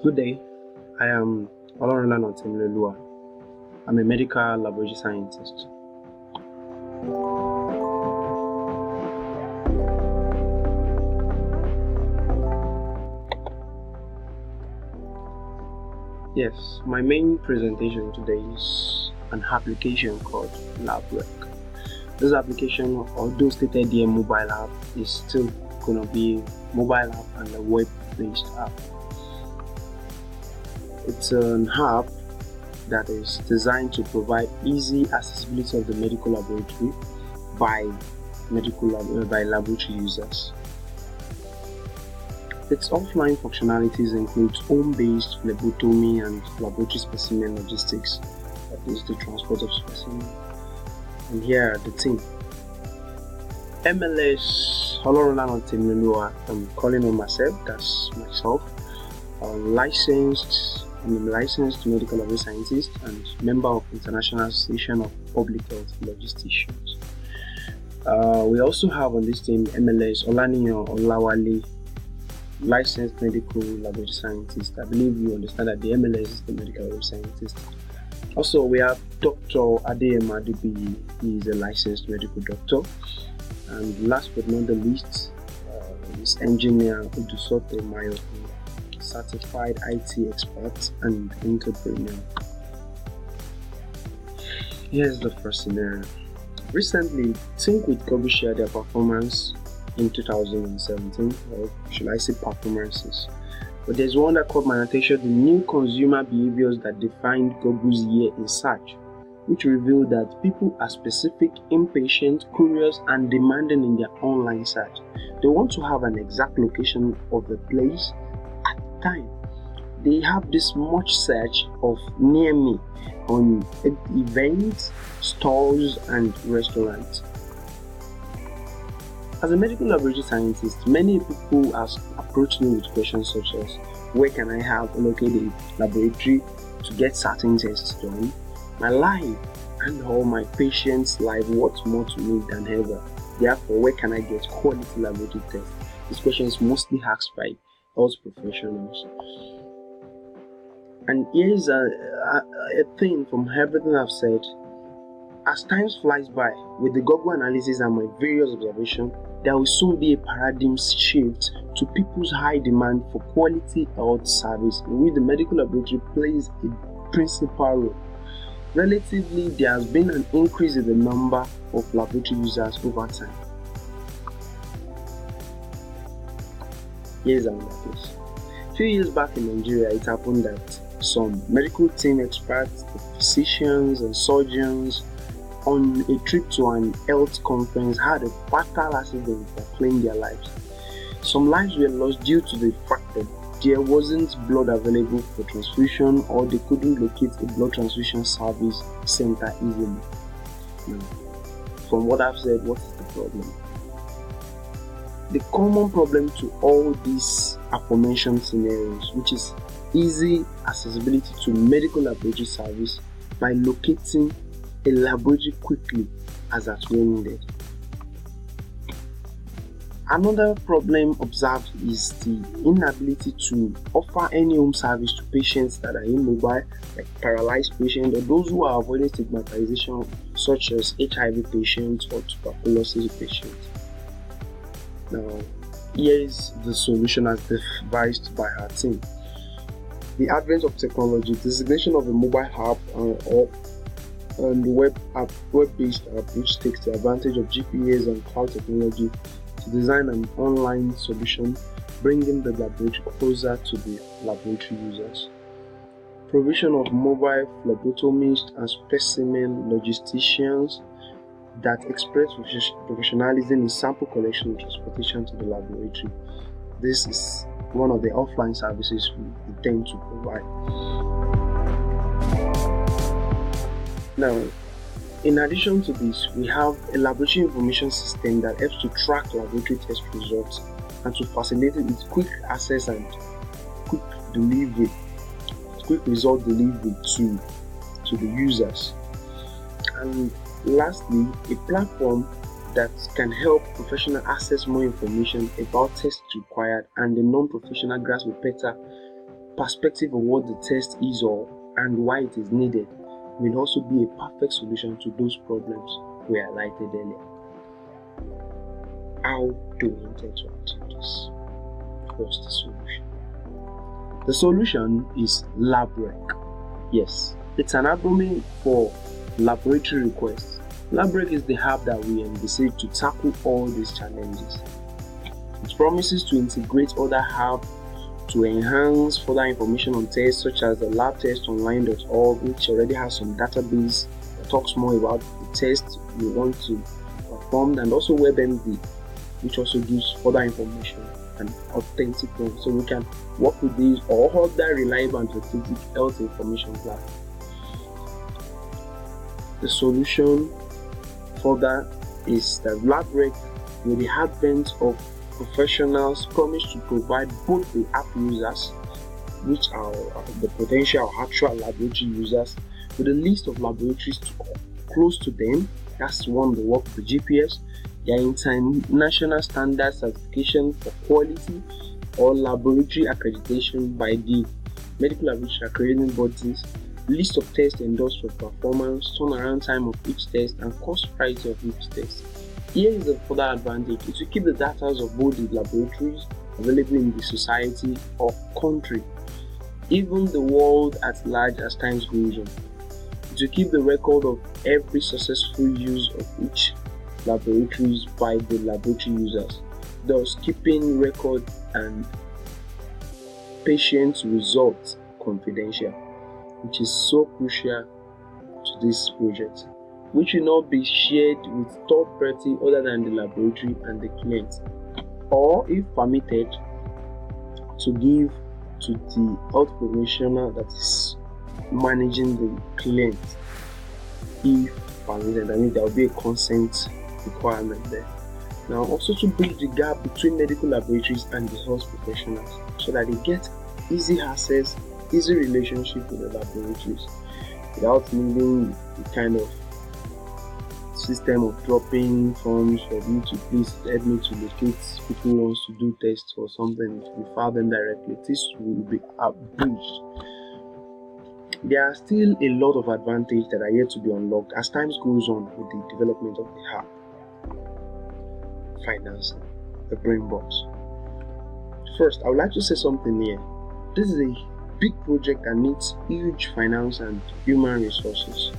Good day. I am Olorunlana. I'm a medical laboratory scientist. Yes, my main presentation today is an application called Lab-Req. This application, although stated here mobile app, is still going to be mobile app and a web-based app. It's an app that is designed to provide easy accessibility of the medical laboratory by laboratory users. Its offline functionalities include home-based phlebotomy and laboratory specimen logistics, that is the transport of specimen. And here are the team. MLS Olorunlana. I'm calling on myself, that's myself. I'm a licensed medical laboratory scientist and member of International Association of Public Health Logisticians. We also have on this team MLS Olaniyan Olawale, licensed medical laboratory scientist. I believe you understand that the MLS is the medical laboratory scientist. Also, we have Dr. Adeyemo Adebiyi. He is a licensed medical doctor. And last but not the least, is engineer Udusote Mayo, certified IT expert and entrepreneur. Here's the first scenario. Recently, Think with Google shared their performance in 2017, or should I say performances. But there's one that caught my attention: the new consumer behaviors that defined Google's year in search, which revealed that people are specific, impatient, curious, and demanding in their online search. They want to have an exact location of the place at the time. They have this much search of near me on events, stores, and restaurants. As a medical laboratory scientist, many people have approached me with questions such as, where can I have located a laboratory to get certain tests done? My life and all my patients' life worth more to me than ever. Therefore, where can I get quality laboratory tests? This question is mostly asked by health professionals. And here's a thing from everything I've said. As time flies by, with the Google analysis and my various observations, there will soon be a paradigm shift to people's high demand for quality health service, in which the medical laboratory plays a principal role. Relatively, there has been an increase in the number of laboratory users over time. Here's another case. A few years back in Nigeria, it happened that some medical team experts, physicians and surgeons on a trip to an health conference had a fatal accident that claimed their lives. Some lives were lost due to the fact that there wasn't blood available for transfusion, or they couldn't locate a blood transfusion service center easily. Now, from what I've said, what is the problem? The common problem to all these aforementioned scenarios, which is easy accessibility to medical laboratory service by locating a laboratory quickly as at when needed. Another problem observed is the inability to offer any home service to patients that are immobile, like paralyzed patients, or those who are avoiding stigmatization, such as HIV patients or tuberculosis patients. Now, here is the solution as devised by our team. The advent of technology, designation of a mobile app and web-based app, which takes the advantage of GPS and cloud technology to design an online solution, bringing the laboratory closer to the laboratory users. Provision of mobile phlebotomists and specimen logisticians that express professionalism in sample collection and transportation to the laboratory. This is one of the offline services we intend to provide. Now, in addition to this, we have a laboratory information system that helps to track laboratory test results and to facilitate its quick access and quick result delivery to the users. And lastly, a platform that can help professionals access more information about tests required and the non-professional grasp a better perspective of what the test is and why it is needed will also be a perfect solution to those problems we highlighted earlier. How do we intend to achieve this? What's the solution? The solution is Lab-Req. Yes, it's an acronym for laboratory requests. Lab-Req is the app that we envisage to tackle all these challenges. It promises to integrate other apps to enhance further information on tests, such as the labtestonline.org, which already has some database that talks more about the test you want to perform, and also WebMD, which also gives further information and authentic ones. So we can work with these or other reliable and authentic health information platform. The solution further is that Lab-Req, with the advent of professionals, promise to provide both the app users, which are the potential or actual laboratory users, with a list of laboratories close to them. That's one, they work with the GPS, their international standard certification for quality or laboratory accreditation by the medical laboratory accrediting bodies, list of tests endorsed for performance, turnaround time of each test, and cost price of each test. Here is the further advantage: it will keep the data of both the laboratories available in the society or country, even the world at large as time goes on. It will keep the record of every successful use of each laboratories by the laboratory users, thus keeping record and patient results confidential, which is so crucial to this project, which will not be shared with third party other than the laboratory and the client, or if permitted, to give to the health professional that is managing the client. If permitted, I mean there will be a consent requirement there. Now, also to bridge the gap between medical laboratories and the health professionals, so that they get easy access, easy relationship with the laboratories without needing the kind of system of dropping forms for you to please help me to locate people who wants to do tests or something, to refer them directly. This will be abridged. There are still a lot of advantages that are yet to be unlocked as time goes on with the development of the app. Financing, the brain box. First, I would like to say something here. This is a big project that needs huge finance and human resources.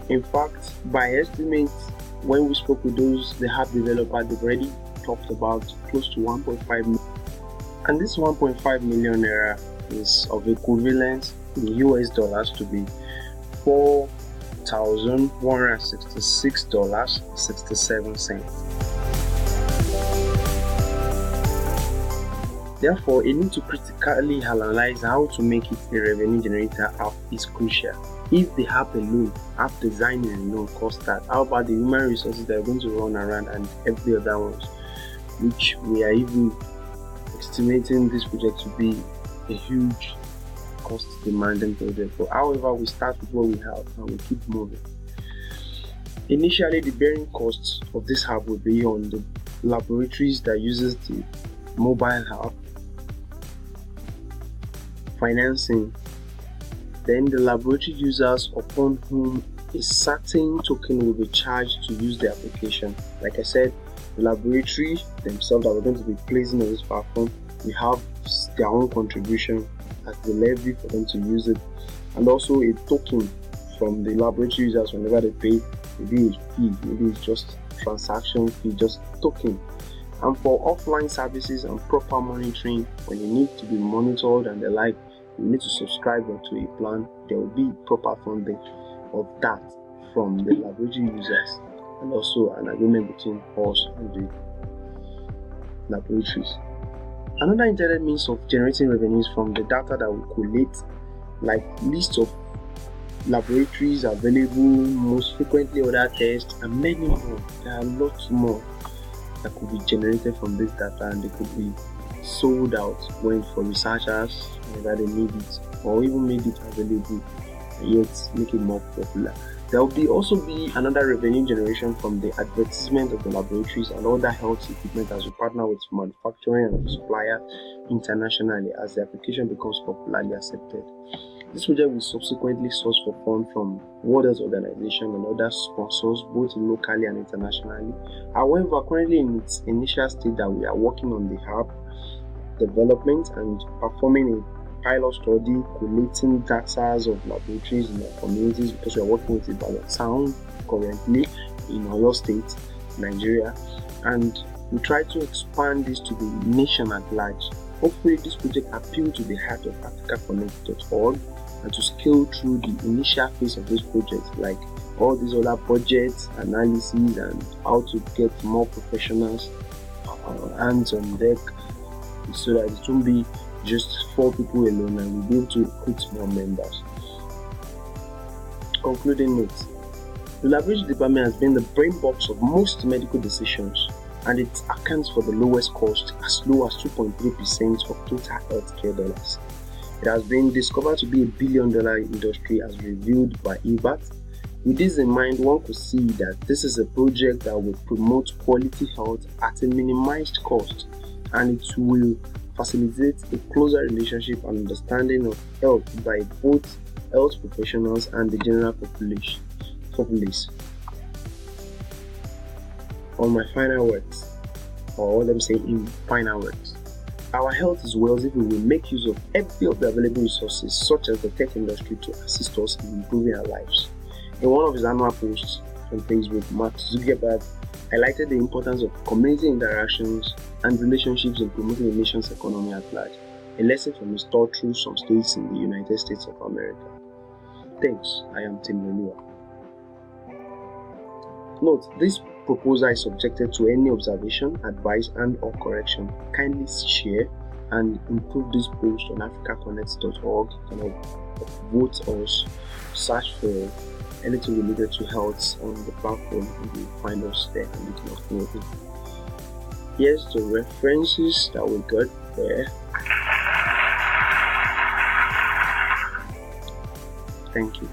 In fact, by estimates, when we spoke with the app developer, they've already talked about close to 1.5 million. And this 1.5 million naira is of equivalent in US dollars to be $4,166.67. Therefore, a need to critically analyze how to make it a revenue generator app is crucial. If the app alone, app designing alone costs that, how about the human resources that are going to run around and every other ones, which we are even estimating this project to be a huge cost demanding project. But however, we start with what we have and we keep moving. Initially, the bearing costs of this app will be on the laboratories that uses the mobile app, financing, then the laboratory users upon whom a certain token will be charged to use the application. Like I said, the laboratory themselves that we're going to be placing on this platform, we have their own contribution as the levy for them to use it, and also a token from the laboratory users whenever they pay. Maybe it's fee, maybe it's just transaction fee, just token. And for offline services and proper monitoring, when you need to be monitored and the like, you need to subscribe to a plan. There will be proper funding of that from the laboratory users, and also an agreement between us and the laboratories. Another intended means of generating revenues from the data that we collect, like lists of laboratories available, most frequently ordered tests, and many more. There are lots more that could be generated from this data, and they could be sold out when for researchers whenever they need it, or even made it available and yet make it more popular. There will also be another revenue generation from the advertisement of the laboratories and other health equipment as we partner with manufacturing and suppliers internationally as the application becomes popularly accepted. This project will subsequently source for funds from World Health Organization and other sponsors, both locally and internationally. However, currently in its initial stage that we are working on the app development and performing a pilot study, collating data of laboratories in our communities, because we are working with the town currently in Oyo State, Nigeria, and we try to expand this to the nation at large. Hopefully, this project appeals to the heart of AfricaConnect.org and to scale through the initial phase of this project, like all these other budgets, analysis, and how to get more professionals hands on deck, so that it won't be just 4 people alone and we'll be able to recruit more members. Concluding notes: the laboratory department has been the brain box of most medical decisions, and it accounts for the lowest cost, as low as 2.3% of total healthcare dollars. It has been discovered to be a $1 billion industry as revealed by EBAT. With this in mind, one could see that this is a project that will promote quality health at a minimized cost, and it will facilitate a closer relationship and understanding of health by both health professionals and the general populace. On my final words, or let me say in final words, our health is wealth if we will make use of every of the available resources, such as the tech industry, to assist us in improving our lives. In one of his annual posts on Facebook, Mark Zuckerberg highlighted the importance of community interactions and relationships in promoting the nation's economy at large, a lesson from his thought through some states in the United States of America. Thanks, I am Tim Lelua. Note, this proposal is subjected to any observation, advice, and or correction. Kindly share and improve this post on AfricaConnect.org. Vote us, search for anything related to health on the platform, and you'll find us there, and you can upload it. Here's the references that we got there. Thank you.